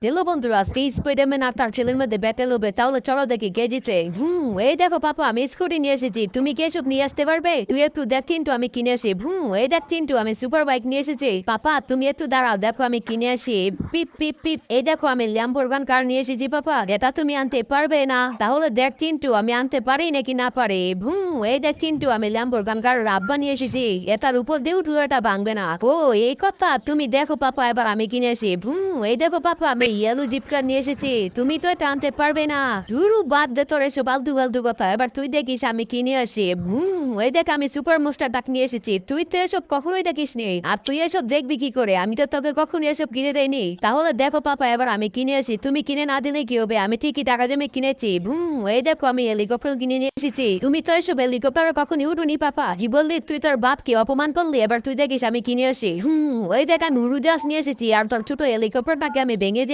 দিলো বন্ধুরা আজকে স্পাইডারম্যান আর তার ছেলের মধ্যে ব্যাটেল হবে, তাহলে চলো দেখি কে জিতে। এই দেখো পাপা, আমি স্কুটি নিয়ে এসেছি, তুমি কি এসব নিয়ে আসতে পারবে? তুই একটু দেখ চিন্টু, আমি কিনে আসি। এই দেখ চিন্টু, আমি সুপার বাইক নিয়ে এসেছি। পাপা তুমি একটু দাঁড়াও, দেখো আমি কিনে আসি। পিপ পিপ পিপ, এই দেখো আমি ল্যাম্বোরগান কার নিয়ে এসেছি। পাপা এটা তুমি আনতে পারবে না? তাহলে দেখ চিন্টু, আমি আনতে পারি নাকি না পারি। এই দেখ চিন্টু, আমি ল্যাম্বোরগান কার রাব্বা নিয়ে এসেছি, এটার উপর দিয়ে উঠলো এটা ভাঙবে না। ও এই কথা, তুমি দেখো পাপা, এবার আমি কিনে আসি। এই দেখো পাপা, আমি ইয়েলো জিপ কার নিয়ে এসেছি, তুমি তো এটা আনতে পারবে না। ধুরু বাদ দে তোর এসব আলতু ফালতু কথা, এবার তুই দেখিস আমি কিনে আসি। এই দেখ আমি সুপার মোস্টার ডাক নিয়ে এসেছি, তুই তো এসব কখনোই দেখিস নি, আর তুই এসব দেখবি কি করে? আমি তো তোকে কখনো এসব কিনে দেয়নি। তাহলে দেখো পাপা, এবার আমি কিনে আসি, তুমি কিনে না দিলে কি হবে? আমি ঠিকই টাকা জমে কিনেছি। এই দেখো আমি হেলিকপ্টার কিনে নিয়ে এসেছি, তুমি তো এসব হেলিকপ্টারে কখনই উঠুনি। পাপা কি বললি? তুই তোর বাপকে অপমান করলি, এবার তুই দেখিস আমি কিনে আসি। ওই দেখ আমি উড়োজাহাজ নিয়ে এসেছি, আর তোর ছোট হেলিকপ্টারটাকে আমি ভেঙে দিয়ে